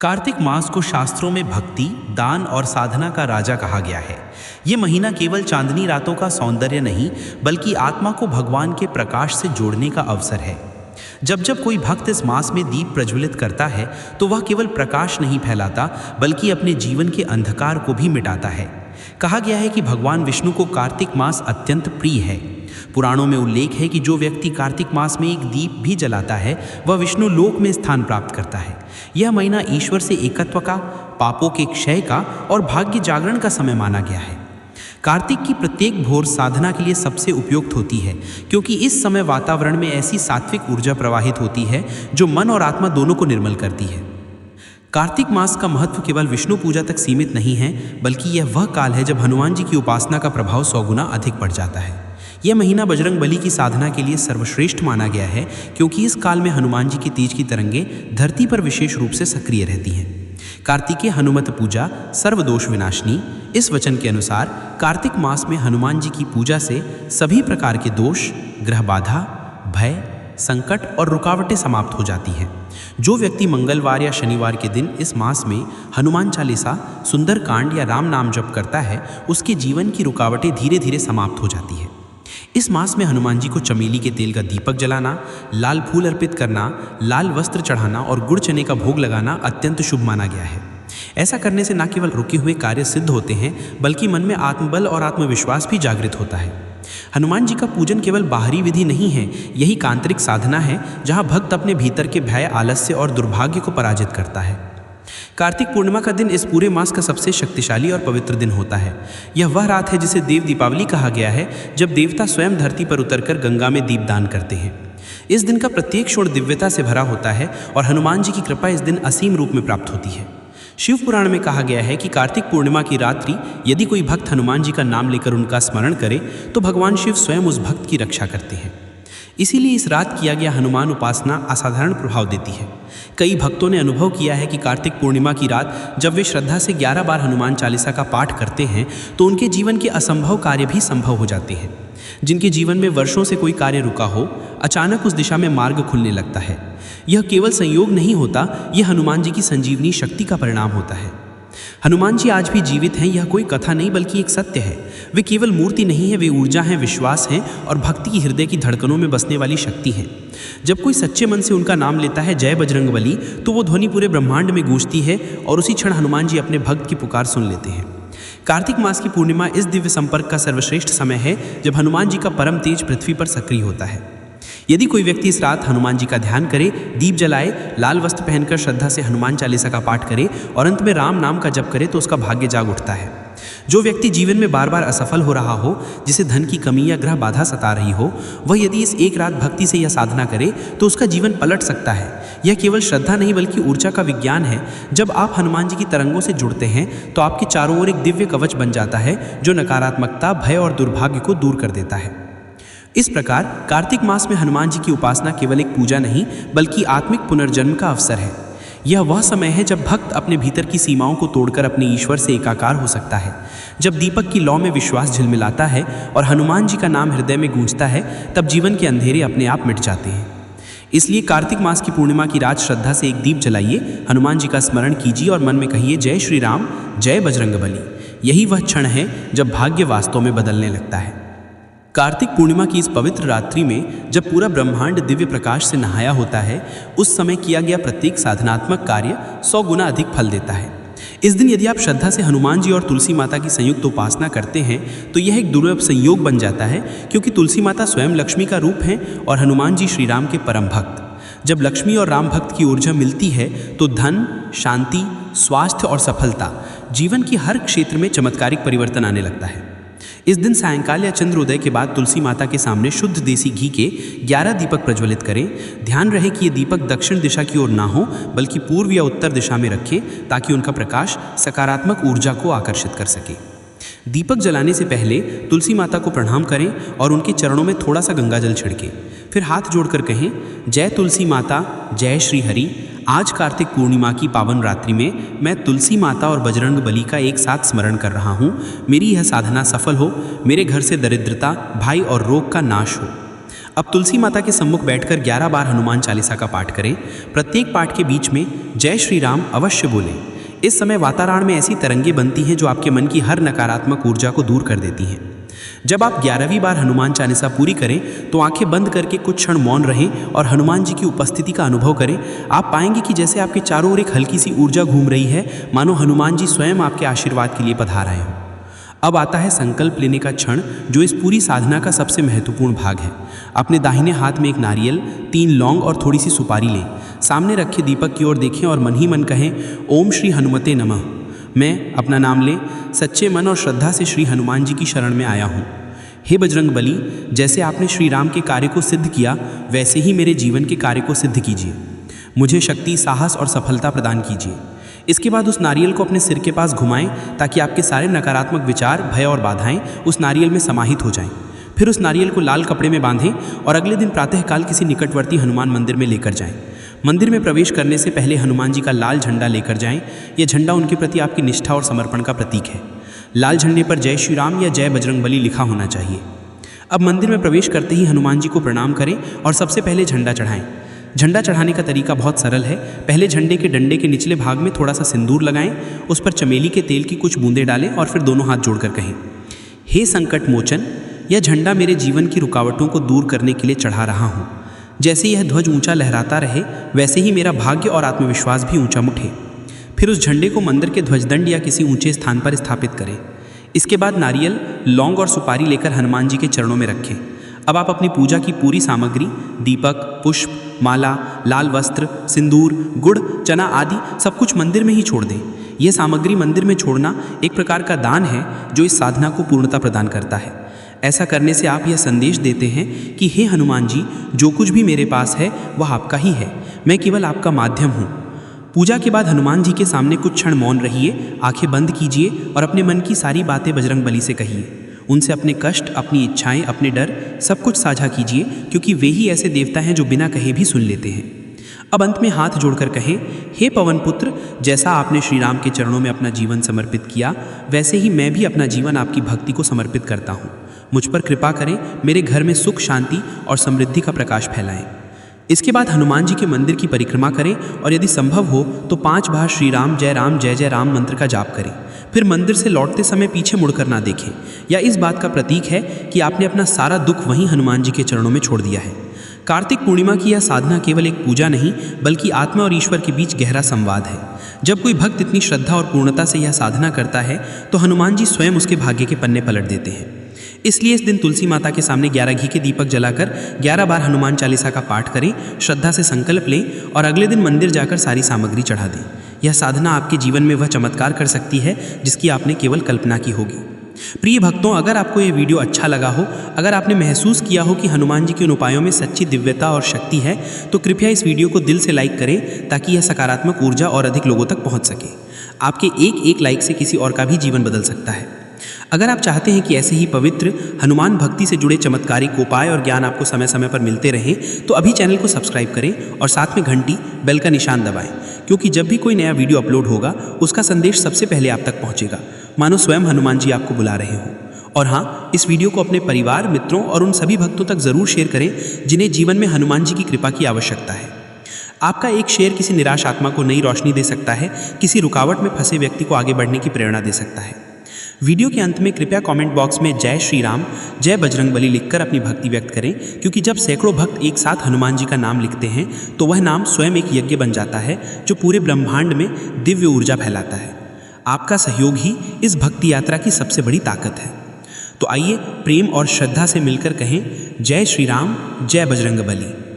कार्तिक मास को शास्त्रों में भक्ति, दान और साधना का राजा कहा गया है। ये महीना केवल चांदनी रातों का सौंदर्य नहीं, बल्कि आत्मा को भगवान के प्रकाश से जोड़ने का अवसर है। जब जब कोई भक्त इस मास में दीप प्रज्वलित करता है, तो वह केवल प्रकाश नहीं फैलाता, बल्कि अपने जीवन के अंधकार को भी मिटाता है। कहा गया है कि भगवान विष्णु को कार्तिक मास अत्यंत प्रिय है। पुराणों में उल्लेख है कि जो व्यक्ति कार्तिक मास में एक दीप भी जलाता है, वह विष्णु लोक में स्थान प्राप्त करता है। यह महीना ईश्वर से एकत्व का, पापों के क्षय का और भाग्य जागरण का समय माना गया है। कार्तिक की प्रत्येक भोर साधना के लिए सबसे उपयुक्त होती है, क्योंकि इस समय वातावरण में ऐसी सात्विक ऊर्जा प्रवाहित होती है जो मन और आत्मा दोनों को निर्मल करती है। कार्तिक मास का महत्व केवल विष्णु पूजा तक सीमित नहीं है, बल्कि यह वह काल है जब हनुमान जी की उपासना का प्रभाव 100 गुना अधिक बढ़ जाता है। यह महीना बजरंग बली की साधना के लिए सर्वश्रेष्ठ माना गया है, क्योंकि इस काल में हनुमान जी की तेज की तरंगें धरती पर विशेष रूप से सक्रिय रहती हैं। कार्तिकेय हनुमत पूजा सर्वदोष विनाशिनी। इस वचन के अनुसार कार्तिक मास में हनुमान जी की पूजा से सभी प्रकार के दोष, ग्रह बाधा, भय, संकट और रुकावटें समाप्त हो जाती हैं। जो व्यक्ति मंगलवार या शनिवार के दिन इस मास में हनुमान चालीसा, सुंदरकांड या राम नाम जप करता है, उसके जीवन की रुकावटें धीरे धीरे समाप्त हो जाती है। इस मास में हनुमान जी को चमेली के तेल का दीपक जलाना, लाल फूल अर्पित करना, लाल वस्त्र चढ़ाना और गुड़ चने का भोग लगाना अत्यंत शुभ माना गया है। ऐसा करने से न केवल रुके हुए कार्य सिद्ध होते हैं, बल्कि मन में आत्मबल और आत्मविश्वास भी जागृत होता है। हनुमान जी का पूजन केवल बाहरी विधि नहीं है, यही आंतरिक साधना है जहाँ भक्त अपने भीतर के भय, आलस्य और दुर्भाग्य को पराजित करता है। कार्तिक पूर्णिमा का दिन इस पूरे मास का सबसे शक्तिशाली और पवित्र दिन होता है। यह वह रात है जिसे देव दीपावली कहा गया है, जब देवता स्वयं धरती पर उतरकर गंगा में दीपदान करते हैं। इस दिन का प्रत्येक क्षण दिव्यता से भरा होता है और हनुमान जी की कृपा इस दिन असीम रूप में प्राप्त होती है। शिव पुराण में कहा गया है कि कार्तिक पूर्णिमा की रात्रि यदि कोई भक्त हनुमान जी का नाम लेकर उनका स्मरण करे, तो भगवान शिव स्वयं उस भक्त की रक्षा करते हैं। इसीलिए इस रात किया गया हनुमान उपासना असाधारण प्रभाव देती है। कई भक्तों ने अनुभव किया है कि कार्तिक पूर्णिमा की रात जब वे श्रद्धा से 11 बार हनुमान चालीसा का पाठ करते हैं, तो उनके जीवन के असंभव कार्य भी संभव हो जाते हैं। जिनके जीवन में वर्षों से कोई कार्य रुका हो, अचानक उस दिशा में मार्ग खुलने लगता है। यह केवल संयोग नहीं होता, यह हनुमान जी की संजीवनी शक्ति का परिणाम होता है। हनुमान जी आज भी जीवित हैं, यह कोई कथा नहीं बल्कि एक सत्य है। वे केवल मूर्ति नहीं है, वे ऊर्जा हैं, विश्वास हैं और भक्ति की हृदय की धड़कनों में बसने वाली शक्ति है। जब कोई सच्चे मन से उनका नाम लेता है, जय बजरंग बली, तो वो ध्वनि पूरे ब्रह्मांड में गूंजती है और उसी क्षण हनुमान जी अपने भक्त की पुकार सुन लेते हैं। कार्तिक मास की पूर्णिमा इस दिव्य संपर्क का सर्वश्रेष्ठ समय है, जब हनुमान जी का परम तेज पृथ्वी पर सक्रिय होता है। यदि कोई व्यक्ति इस रात हनुमान जी का ध्यान करे, दीप जलाए, लाल वस्त्र पहनकर श्रद्धा से हनुमान चालीसा का पाठ करे और अंत में राम नाम का जप करे, तो उसका भाग्य जाग उठता है। जो व्यक्ति जीवन में बार बार असफल हो रहा हो, जिसे धन की कमी या ग्रह बाधा सता रही हो, वह यदि इस एक रात भक्ति से यह साधना करे, तो उसका जीवन पलट सकता है। यह केवल श्रद्धा नहीं बल्कि ऊर्जा का विज्ञान है। जब आप हनुमान जी की तरंगों से जुड़ते हैं, तो आपके चारों ओर एक दिव्य कवच बन जाता है, जो नकारात्मकता, भय और दुर्भाग्य को दूर कर देता है। इस प्रकार कार्तिक मास में हनुमान जी की उपासना केवल एक पूजा नहीं, बल्कि आत्मिक पुनर्जन्म का अवसर है। यह वह समय है जब भक्त अपने भीतर की सीमाओं को तोड़कर अपने ईश्वर से एकाकार हो सकता है। जब दीपक की लौ में विश्वास झिलमिलाता है और हनुमान जी का नाम हृदय में गूंजता है, तब जीवन के अंधेरे अपने आप मिट जाते हैं। इसलिए कार्तिक मास की पूर्णिमा की रात श्रद्धा से एक दीप जलाइए, हनुमान जी का स्मरण कीजिए और मन में कहिए, जय श्री राम, जय बजरंग बली। यही वह क्षण है जब भाग्य वास्तव में बदलने लगता है। कार्तिक पूर्णिमा की इस पवित्र रात्रि में जब पूरा ब्रह्मांड दिव्य प्रकाश से नहाया होता है, उस समय किया गया प्रत्येक साधनात्मक कार्य 100 गुना अधिक फल देता है। इस दिन यदि आप श्रद्धा से हनुमान जी और तुलसी माता की संयुक्त उपासना करते हैं, तो यह एक दुर्लभ संयोग बन जाता है, क्योंकि तुलसी माता स्वयं लक्ष्मी का रूप हैं और हनुमान जी श्री राम के परम भक्त। जब लक्ष्मी और राम भक्त की ऊर्जा मिलती है, तो धन, शांति, स्वास्थ्य और सफलता, जीवन की हर क्षेत्र में चमत्कारिक परिवर्तन आने लगता है। इस दिन सायंकाल या चंद्रोदय के बाद तुलसी माता के सामने शुद्ध देसी घी के 11 दीपक प्रज्वलित करें। ध्यान रहे कि ये दीपक दक्षिण दिशा की ओर ना हो, बल्कि पूर्व या उत्तर दिशा में रखें, ताकि उनका प्रकाश सकारात्मक ऊर्जा को आकर्षित कर सके। दीपक जलाने से पहले तुलसी माता को प्रणाम करें और उनके चरणों में थोड़ा सा गंगाजल छिड़कें। फिर हाथ जोड़कर कहें, जय तुलसी माता, जय श्री हरि। आज कार्तिक पूर्णिमा की पावन रात्रि में मैं तुलसी माता और बजरंग बली का एक साथ स्मरण कर रहा हूँ। मेरी यह साधना सफल हो, मेरे घर से दरिद्रता, भय और रोग का नाश हो। अब तुलसी माता के सम्मुख बैठकर 11 बार हनुमान चालीसा का पाठ करें। प्रत्येक पाठ के बीच में जय श्री राम अवश्य बोलें। इस समय वातावरण में ऐसी तरंगें बनती हैं जो आपके मन की हर नकारात्मक ऊर्जा को दूर कर देती हैं। जब आप 11वीं बार हनुमान चालीसा पूरी करें तो आंखें बंद करके कुछ क्षण मौन रहें और हनुमान जी की उपस्थिति का अनुभव करें। आप पाएंगे कि जैसे आपके चारों ओर एक हल्की सी ऊर्जा घूम रही है, मानो हनुमान जी स्वयं आपके आशीर्वाद के लिए पधार आए हों। अब आता है संकल्प लेने का क्षण, जो इस पूरी साधना का सबसे महत्वपूर्ण भाग है। अपने दाहिने हाथ में एक नारियल, 3 लौंग और थोड़ी सी सुपारी लें। सामने रखे दीपक की ओर देखें और मन ही मन कहें, ओम श्री हनुमते नमः। मैं अपना नाम लें। सच्चे मन और श्रद्धा से श्री हनुमान जी की शरण में आया हूँ। हे बजरंग बली, जैसे आपने श्री राम के कार्य को सिद्ध किया, वैसे ही मेरे जीवन के कार्य को सिद्ध कीजिए। मुझे शक्ति, साहस और सफलता प्रदान कीजिए। इसके बाद उस नारियल को अपने सिर के पास घुमाएं ताकि आपके सारे नकारात्मक विचार, भय और बाधाएं उस नारियल में समाहित हो जाएं। फिर उस नारियल को लाल कपड़े में बांधें और अगले दिन प्रातःकाल किसी निकटवर्ती हनुमान मंदिर में लेकर जाएं। मंदिर में प्रवेश करने से पहले हनुमान जी का लाल झंडा लेकर जाएं। यह झंडा उनके प्रति आपकी निष्ठा और समर्पण का प्रतीक है। लाल झंडे पर जय श्री राम या जय बजरंगबली लिखा होना चाहिए। अब मंदिर में प्रवेश करते ही हनुमान जी को प्रणाम करें और सबसे पहले झंडा चढ़ाएं। झंडा चढ़ाने का तरीका बहुत सरल है। पहले झंडे के डंडे के निचले भाग में थोड़ा सा सिंदूर लगाएं, उस पर चमेली के तेल की कुछ बूंदें डालें और फिर दोनों हाथ जोड़कर कहें, हे संकट मोचन, यह झंडा मेरे जीवन की रुकावटों को दूर करने के लिए चढ़ा रहा हूँ। जैसे यह ध्वज ऊंचा लहराता रहे, वैसे ही मेरा भाग्य और आत्मविश्वास भी ऊंचा उठे। फिर उस झंडे को मंदिर के ध्वजदंड या किसी ऊंचे स्थान पर स्थापित करें। इसके बाद नारियल, लौंग और सुपारी लेकर हनुमान जी के चरणों में रखें। अब आप अपनी पूजा की पूरी सामग्री, दीपक, पुष्प, माला, लाल वस्त्र, सिंदूर, गुड़, चना आदि सब कुछ मंदिर में ही छोड़ दें। यह सामग्री मंदिर में छोड़ना एक प्रकार का दान है जो इस साधना को पूर्णता प्रदान करता है। ऐसा करने से आप यह संदेश देते हैं कि हे हनुमान जी, जो कुछ भी मेरे पास है वह आपका ही है, मैं केवल आपका माध्यम हूँ। पूजा के बाद हनुमान जी के सामने कुछ क्षण मौन रहिए, आंखें बंद कीजिए और अपने मन की सारी बातें बजरंगबली से कहिए। उनसे अपने कष्ट, अपनी इच्छाएं, अपने डर सब कुछ साझा कीजिए, क्योंकि वे ही ऐसे देवता हैं जो बिना कहे भी सुन लेते हैं। अब अंत में हाथ जोड़कर कहें, हे पवन पुत्र, जैसा आपने श्री राम के चरणों में अपना जीवन समर्पित किया, वैसे ही मैं भी अपना जीवन आपकी भक्ति को समर्पित करता हूँ। मुझ पर कृपा करें, मेरे घर में सुख, शांति और समृद्धि का प्रकाश फैलाएं। इसके बाद हनुमान जी के मंदिर की परिक्रमा करें और यदि संभव हो तो 5 बार श्री राम जय जय राम मंत्र का जाप करें। फिर मंदिर से लौटते समय पीछे मुड़कर ना देखें। या इस बात का प्रतीक है कि आपने अपना सारा दुख वहीं हनुमान जी के चरणों में छोड़ दिया है। कार्तिक पूर्णिमा की यह साधना केवल एक पूजा नहीं, बल्कि आत्मा और ईश्वर के बीच गहरा संवाद है। जब कोई भक्त इतनी श्रद्धा और पूर्णता से यह साधना करता है तो हनुमान जी स्वयं उसके भाग्य के पन्ने पलट देते हैं। इसलिए इस दिन तुलसी माता के सामने 11 घी के दीपक जलाकर 11 बार हनुमान चालीसा का पाठ करें, श्रद्धा से संकल्प लें और अगले दिन मंदिर जाकर सारी सामग्री चढ़ा दें। यह साधना आपके जीवन में वह चमत्कार कर सकती है जिसकी आपने केवल कल्पना की होगी। प्रिय भक्तों, अगर आपको यह वीडियो अच्छा लगा हो, अगर आपने महसूस किया हो कि हनुमान जी के उन उपायों में सच्ची दिव्यता और शक्ति है, तो कृपया इस वीडियो को दिल से लाइक करें ताकि यह सकारात्मक ऊर्जा और अधिक लोगों तक पहुंच सके। आपके एक लाइक से किसी और का भी जीवन बदल सकता है। अगर आप चाहते हैं कि ऐसे ही पवित्र हनुमान भक्ति से जुड़े चमत्कारिक उपाय और ज्ञान आपको समय समय पर मिलते रहें, तो अभी चैनल को सब्सक्राइब करें और साथ में घंटी बेल का निशान दबाएं, क्योंकि जब भी कोई नया वीडियो अपलोड होगा उसका संदेश सबसे पहले आप तक पहुंचेगा, मानो स्वयं हनुमान जी आपको बुला रहे हों। और हाँ, इस वीडियो को अपने परिवार, मित्रों और उन सभी भक्तों तक ज़रूर शेयर करें जिन्हें जीवन में हनुमान जी की कृपा की आवश्यकता है। आपका एक शेयर किसी निराश आत्मा को नई रोशनी दे सकता है, किसी रुकावट में फंसे व्यक्ति को आगे बढ़ने की प्रेरणा दे सकता है। वीडियो के अंत में कृपया कमेंट बॉक्स में जय श्री राम जय बजरंगबली लिखकर अपनी भक्ति व्यक्त करें, क्योंकि जब सैकड़ों भक्त एक साथ हनुमान जी का नाम लिखते हैं तो वह नाम स्वयं एक यज्ञ बन जाता है जो पूरे ब्रह्मांड में दिव्य ऊर्जा फैलाता है। आपका सहयोग ही इस भक्ति यात्रा की सबसे बड़ी ताकत है। तो आइए प्रेम और श्रद्धा से मिलकर कहें, जय श्री राम जय बजरंगबली।